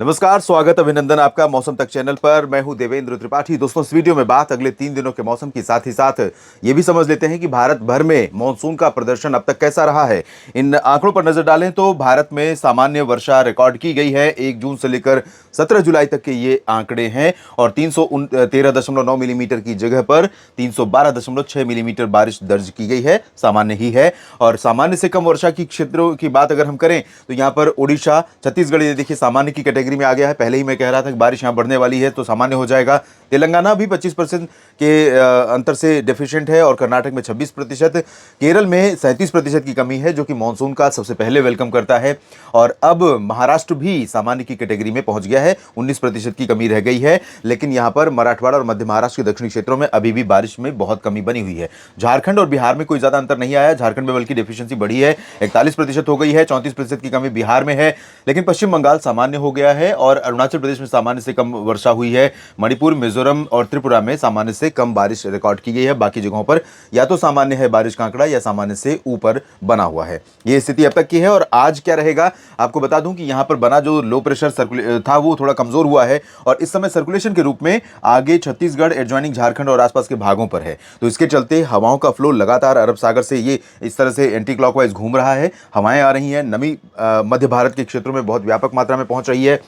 नमस्कार, स्वागत अभिनंदन आपका मौसम तक चैनल पर। मैं हूं देवेंद्र त्रिपाठी। दोस्तों, इस वीडियो में बात अगले 3 दिनों के मौसम की, साथ ही साथ ये भी समझ लेते हैं कि भारत भर में मानसून का प्रदर्शन अब तक कैसा रहा है। इन आंकड़ों पर नजर डालें तो भारत में सामान्य वर्षा रिकॉर्ड की गई है। 1 जून से लेकर 17 जुलाई तक के ये आंकड़े हैं और 313.9 मिलीमीटर की जगह पर 312.6 मिलीमीटर बारिश दर्ज की गई है। सामान्य ही है। और सामान्य से कम वर्षा की क्षेत्रों की बात अगर हम करें तो यहाँ पर ओडिशा, छत्तीसगढ़, ये देखिए सामान्य की कैटेगरी में आ गया है। पहले ही मैं कह रहा था कि बारिश यहां बढ़ने वाली है तो सामान्य हो जाएगा। तेलंगाना भी 25% के अंतर से डेफिशिएंट है और कर्नाटक में 26%। केरल में 37% की कमी है, जो कि मानसून का सबसे पहले वेलकम करता है। और अब महाराष्ट्र भी सामान्य की कैटेगरी में पहुंच गया है, 19% की कमी रह गई है। लेकिन यहां पर मराठवाड़ा और मध्य महाराष्ट्र के दक्षिणी क्षेत्रों में अभी भी बारिश में बहुत कमी बनी हुई है। झारखंड और बिहार में कोई ज्यादा अंतर नहीं आया। झारखंड में बल्कि डेफिशिएंसी बढ़ी है, 41% हो गई है, 34% की कमी बिहार में है। लेकिन पश्चिम बंगाल सामान्य हो गया है और अरुणाचल प्रदेश में सामान्य से कम वर्षा हुई है। मणिपुर, मिजोरम और त्रिपुरा में सामान्य से कम बारिश रिकॉर्ड की गई है। बाकी जगहों पर या तो सामान्य है बारिश का आंकड़ा या सामान्य से ऊपर बना हुआ है। ये स्थिति अब तक की है। और आज क्या रहेगा आपको बता दूं कि यहां पर बना जो लो प्रेशर था वो थोड़ा कमजोर हुआ है और इस समय सर्कुलेशन के रूप में आगे छत्तीसगढ़, एडजॉइनिंग झारखंड और आसपास के भागों पर है। तो इसके चलते हवाओं का फ्लो लगातार अरब सागर से ये इस तरह से एंटी क्लॉकवाइज घूम रहा है। हवाएं आ रही हैं, नमी मध्य भारत के क्षेत्रों में बहुत व्यापक मात्रा में पहुंच रही है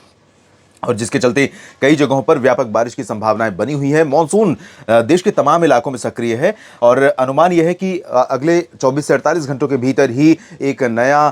और जिसके चलते कई जगहों पर व्यापक बारिश की संभावनाएं बनी हुई है। मॉनसून देश के तमाम इलाकों में सक्रिय है और अनुमान यह है कि अगले 24 से 48 घंटों के भीतर ही एक नया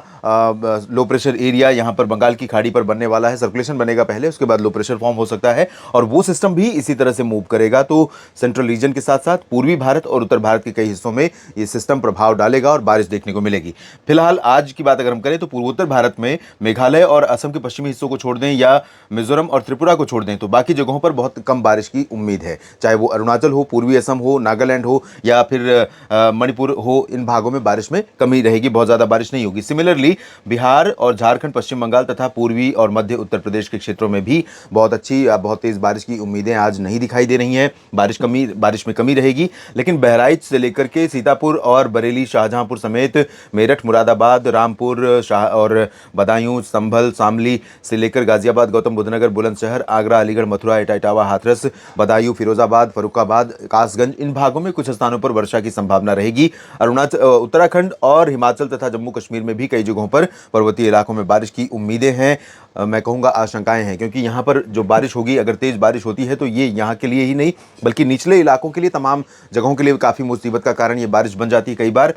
लो प्रेशर एरिया यहां पर बंगाल की खाड़ी पर बनने वाला है। सर्कुलेशन बनेगा पहले, उसके बाद लो प्रेशर फॉर्म हो सकता है और वो सिस्टम भी इसी तरह से मूव करेगा। तो सेंट्रल रीजन के साथ साथ पूर्वी भारत और उत्तर भारत के कई हिस्सों में ये सिस्टम प्रभाव डालेगा और बारिश देखने को मिलेगी। फिलहाल आज की बात अगर हम करें तो पूर्वोत्तर भारत में मेघालय और असम के पश्चिमी हिस्सों को छोड़ दें या मिजोरम और त्रिपुरा को छोड़ दें तो बाकी जगहों पर बहुत कम बारिश की उम्मीद है। चाहे वो अरुणाचल हो, पूर्वी असम हो, नागालैंड हो या फिर मणिपुर हो, इन भागों में बारिश में कमी रहेगी, बहुत ज्यादा बारिश नहीं होगी। सिमिलरली बिहार और झारखंड, पश्चिम बंगाल तथा पूर्वी और मध्य उत्तर प्रदेश के क्षेत्रों में भी बहुत अच्छी बहुत तेज बारिश की उम्मीदें आज नहीं दिखाई दे रही हैं। बारिश में कमी रहेगी। लेकिन बहराइच से लेकर के सीतापुर और बरेली, शाहजहांपुर समेत मेरठ, मुरादाबाद, रामपुर शाह और बदायूं, संभल, शामली से लेकर गाजियाबाद, गौतम बुद्धनगर, बुलंदशहर, आगरा, अलीगढ़, मथुरा, इटावा, हाथरस, बदायूं, फिरोजाबाद, फर्रुखाबाद, कासगंज, इन भागों में कुछ स्थानों पर वर्षा की संभावना रहेगी। उत्तराखंड और हिमाचल तथा जम्मू कश्मीर में भी कई जगहों पर पर्वतीय इलाकों में बारिश की उम्मीदें हैं। मैं कहूँगा आशंकाएं हैं, क्योंकि यहाँ पर जो बारिश होगी, अगर तेज बारिश होती है तो ये यहाँ के लिए ही नहीं बल्कि निचले इलाकों के लिए, तमाम जगहों के लिए काफ़ी मुसीबत का कारण ये बारिश बन जाती है कई बार।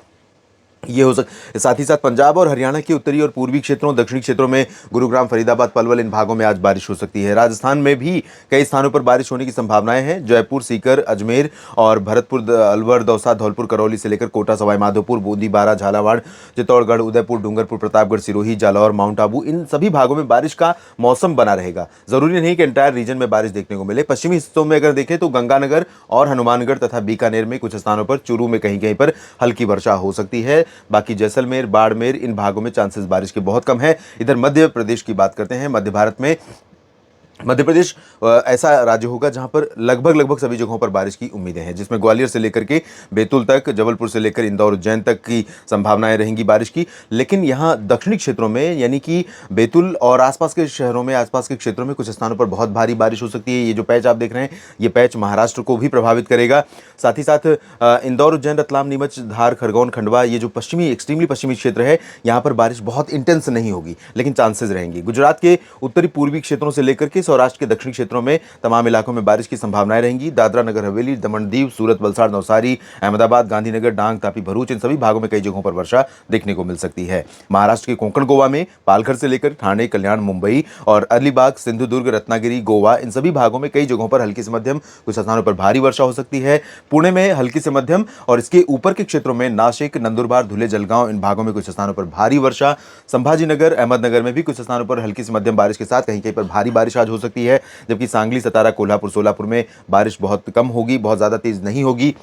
ये हो साथ ही साथ पंजाब और हरियाणा के उत्तरी और पूर्वी क्षेत्रों, दक्षिणी क्षेत्रों में गुरुग्राम, फरीदाबाद, पलवल, इन भागों में आज बारिश हो सकती है। राजस्थान में भी कई स्थानों पर बारिश होने की संभावनाएं हैं। जयपुर, सीकर, अजमेर और भरतपुर, अलवर, दौसा, धौलपुर, करौली से लेकर कोटा, सवाई माधोपुर, बूंदी, बारा, झालावाड़, चित्तौड़गढ़, उदयपुर, डूंगरपुर, प्रतापगढ़, सिरोही, जालौर, माउंट आबू, इन सभी भागों में बारिश का मौसम बना रहेगा। जरूरी नहीं कि एंटायर रीजन में बारिश देखने को मिले। पश्चिमी हिस्सों में अगर देखें तो गंगानगर और हनुमानगढ़ तथा बीकानेर में कुछ स्थानों पर, चूरू में कहीं कहीं पर हल्की वर्षा हो सकती है। बाकी जैसलमेर, बाड़मेर, इन भागों में चांसेस बारिश के बहुत कम है। इधर मध्य प्रदेश की बात करते हैं। मध्य भारत में मध्य प्रदेश ऐसा राज्य होगा जहां पर लगभग सभी जगहों पर बारिश की उम्मीदें हैं, जिसमें ग्वालियर से लेकर के बैतूल तक, जबलपुर से लेकर इंदौर, उज्जैन तक की संभावनाएं रहेंगी बारिश की। लेकिन यहां दक्षिणी क्षेत्रों में, यानी कि बैतूल और आसपास के शहरों में, आसपास के क्षेत्रों में कुछ स्थानों पर बहुत भारी बारिश हो सकती है। ये जो पैच आप देख रहे हैं, ये पैच महाराष्ट्र को भी प्रभावित करेगा। साथ ही साथ इंदौर, उज्जैन, रतलाम, नीमच, धार, खरगोन, खंडवा, ये जो पश्चिमी, एक्सट्रीमली पश्चिमी क्षेत्र है, यहाँ पर बारिश बहुत इंटेंस नहीं होगी लेकिन चांसेस रहेंगी। गुजरात के उत्तरी पूर्वी क्षेत्रों से लेकर के सौराष्ट्र के दक्षिणी क्षेत्रों में तमाम इलाकों में बारिश की संभावनाएं रहेंगी। दादरा नगर हवेली, दमन दीव, सूरत, वलसाड़, नवसारी, अहमदाबाद, गांधीनगर, डांग, तापी, भरूच, इन सभी भागों में कई जगहों पर वर्षा देखने को मिल सकती है। महाराष्ट्र के कोंकण गोवा में पालघर से लेकर ठाणे, कल्याण, मुंबई और अलीबाग, सिंधुदुर्ग, रत्नागिरी, गोवा, इन सभी भागों में कई जगहों पर हल्की से मध्यम, कुछ स्थानों पर भारी वर्षा हो सकती है। पुणे में हल्की से मध्यम और इसके ऊपर के क्षेत्रों में नासिक, नंदुरबार, धुले, जलगांव, इन भागों में कुछ स्थानों पर भारी वर्षा। संभाजीनगर, अहमदनगर में भी कुछ स्थानों पर हल्की से मध्यम बारिश के साथ कहीं कहीं पर भारी बारिश आज हो सकती है। जबकि सांगली, सतारा, कोल्हापुर, सोलापुर में बारिश बहुत कम होगी, बहुत ज्यादा तेज नहीं होगी।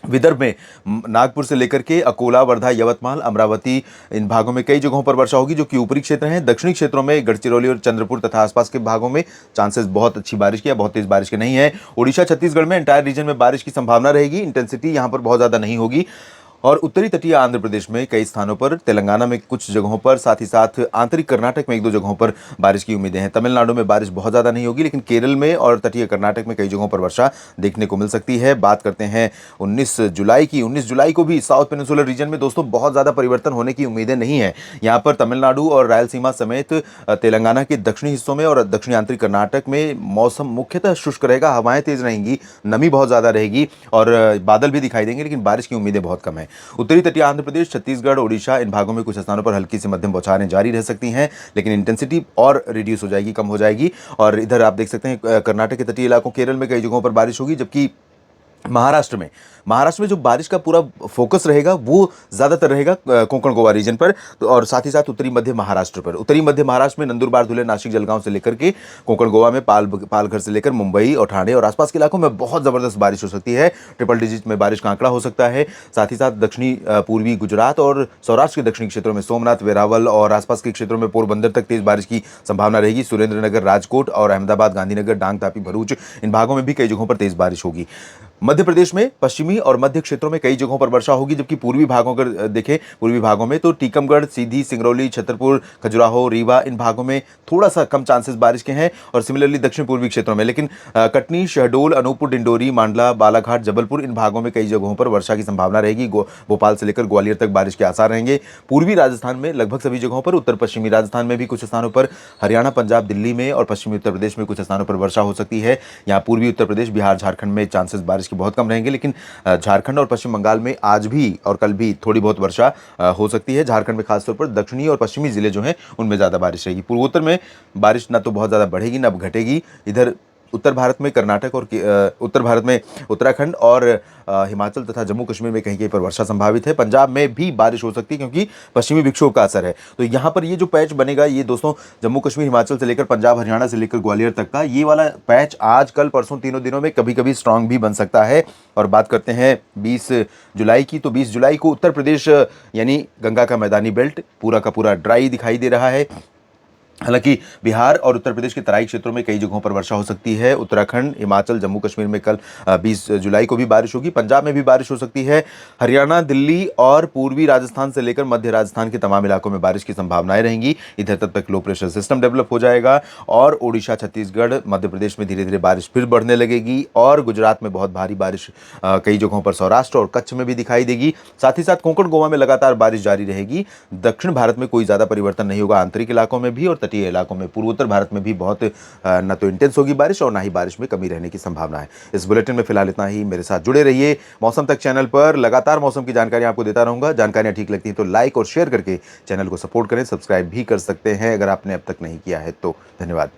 विदर्भ में नागपुर से लेकर के अकोला, वर्धा, यवतमाल, अमरावती, इन भागों में कई जगहों पर वर्षा होगी जो कि ऊपरी क्षेत्र हैं। दक्षिणी क्षेत्रों में गढ़चिरौली और चंद्रपुर तथा आसपास के भागों में चांसेस बहुत अच्छी बारिश की या बहुत तेज बारिश के नहीं है। ओडिशा, छत्तीसगढ़ में एंटायर रीजन में बारिश की संभावना रहेगी। इंटेंसिटी यहां पर बहुत ज्यादा नहीं होगी। और उत्तरी तटीय आंध्र प्रदेश में कई स्थानों पर, तेलंगाना में कुछ जगहों पर, साथ ही साथ आंतरिक कर्नाटक में एक दो जगहों पर बारिश की उम्मीदें हैं। तमिलनाडु में बारिश बहुत ज़्यादा नहीं होगी, लेकिन केरल में और तटीय कर्नाटक में कई जगहों पर वर्षा देखने को मिल सकती है। बात करते हैं 19 जुलाई की। 19 जुलाई को भी साउथ पेनिनसुलर रीजन में दोस्तों बहुत ज़्यादा परिवर्तन होने की उम्मीदें नहीं है। यहाँ पर तमिलनाडु और रायलसीमा समेत तेलंगाना के दक्षिणी हिस्सों में और दक्षिणी आंतरिक कर्नाटक में मौसम मुख्यतः शुष्क रहेगा, हवाएं तेज रहेंगी, नमी बहुत ज़्यादा रहेगी और बादल भी दिखाई देंगे, लेकिन बारिश की उम्मीदें बहुत कम है। उत्तरी तटीय आंध्र प्रदेश, छत्तीसगढ़, ओडिशा, इन भागों में कुछ स्थानों पर हल्की से मध्यम बौछारें जारी रह सकती हैं, लेकिन इंटेंसिटी और रिड्यूस हो जाएगी, कम हो जाएगी। और इधर आप देख सकते हैं कर्नाटक के तटीय इलाकों, केरल में कई जगहों पर बारिश होगी, जबकि महाराष्ट्र में जो बारिश का पूरा फोकस रहेगा वो ज़्यादातर रहेगा कोंकण गोवा रीजन पर, और साथ ही साथ उत्तरी मध्य महाराष्ट्र पर। उत्तरी मध्य महाराष्ट्र में नंदुरबार, धुले, नासिक, जलगांव से लेकर के कोंकण गोवा में पालघर से लेकर मुंबई और ठाणे और आसपास के इलाकों में बहुत ज़बरदस्त बारिश हो सकती है। ट्रिपल डिजिट में बारिश का आंकड़ा हो सकता है। साथ ही साथ दक्षिणी पूर्वी गुजरात और सौराष्ट्र के दक्षिणी क्षेत्रों में सोमनाथ, वेरावल और आसपास के क्षेत्रों में पोरबंदर तक तेज बारिश की संभावना रहेगी। सुरेंद्रनगर, राजकोट और अहमदाबाद, गांधीनगर, डांग, तापी, भरूच, इन भागों में भी कई जगहों पर तेज बारिश होगी। मध्य प्रदेश में पश्चिमी और मध्य क्षेत्रों में कई जगहों पर वर्षा होगी, जबकि पूर्वी भागों अगर देखें, पूर्वी भागों में तो टीकमगढ़, सीधी, सिंगरौली, छतरपुर, खजुराहो, रीवा, इन भागों में थोड़ा सा कम चांसेस बारिश के हैं, और सिमिलरली दक्षिण पूर्वी क्षेत्रों में। लेकिन कटनी, शहडोल, अनूपपुर, डिंडोरी, मांडला, बालाघाट, जबलपुर, इन भागों में कई जगहों पर वर्षा की संभावना रहेगी। भोपाल से लेकर ग्वालियर तक बारिश के आसार रहेंगे। पूर्वी राजस्थान में लगभग सभी जगहों पर, उत्तर पश्चिमी राजस्थान में भी कुछ स्थानों पर, हरियाणा, पंजाब, दिल्ली में और पश्चिमी उत्तर प्रदेश में कुछ स्थानों पर वर्षा हो सकती है। यहाँ पूर्वी उत्तर प्रदेश, बिहार, झारखंड में चांसेस बारिश के बहुत कम रहेंगे, लेकिन झारखंड और पश्चिम बंगाल में आज भी और कल भी थोड़ी बहुत वर्षा हो सकती है। झारखंड में खासतौर पर दक्षिणी और पश्चिमी जिले जो हैं उनमें ज़्यादा बारिश रहेगी। पूर्वोत्तर में बारिश ना तो बहुत ज़्यादा बढ़ेगी ना घटेगी। इधर उत्तर भारत में कर्नाटक और उत्तर भारत में उत्तराखंड और हिमाचल तथा जम्मू कश्मीर में कहीं कहीं पर वर्षा संभावित है। पंजाब में भी बारिश हो सकती है, क्योंकि पश्चिमी विक्षोभ का असर है। तो यहाँ पर ये जो पैच बनेगा, ये दोस्तों जम्मू कश्मीर, हिमाचल से लेकर पंजाब, हरियाणा से लेकर ग्वालियर तक का ये वाला पैच आज, कल, परसों, तीनों दिनों में कभी कभी स्ट्रांग भी बन सकता है। और बात करते हैं 20 जुलाई की, तो 20 जुलाई को उत्तर प्रदेश यानी गंगा का मैदानी बेल्ट पूरा का पूरा ड्राई दिखाई दे रहा है। हालांकि बिहार और उत्तर प्रदेश के तराई क्षेत्रों में कई जगहों पर वर्षा हो सकती है। उत्तराखंड, हिमाचल, जम्मू कश्मीर में कल 20 जुलाई को भी बारिश होगी। पंजाब में भी बारिश हो सकती है। हरियाणा, दिल्ली और पूर्वी राजस्थान से लेकर मध्य राजस्थान के तमाम इलाकों में बारिश की संभावनाएं रहेंगी। इधर तब तक लो प्रेशर सिस्टम डेवलप हो जाएगा और ओडिशा, छत्तीसगढ़, मध्य प्रदेश में धीरे धीरे बारिश फिर बढ़ने लगेगी और गुजरात में बहुत भारी बारिश कई जगहों पर सौराष्ट्र और कच्छ में भी दिखाई देगी। साथ ही साथ कोंकण गोवा में लगातार बारिश जारी रहेगी। दक्षिण भारत में कोई ज़्यादा परिवर्तन नहीं होगा, आंतरिक इलाकों में भी और तटीय इलाकों में। पूर्वोत्तर भारत में भी बहुत न तो इंटेंस होगी बारिश और ना ही बारिश में कमी रहने की संभावना है। इस बुलेटिन में फिलहाल इतना ही। मेरे साथ जुड़े रहिए मौसम तक चैनल पर, लगातार मौसम की जानकारी आपको देता रहूंगा। जानकारियां ठीक लगती हैं तो लाइक और शेयर करके चैनल को सपोर्ट करें। सब्सक्राइब भी कर सकते हैं अगर आपने अब तक नहीं किया है तो। धन्यवाद।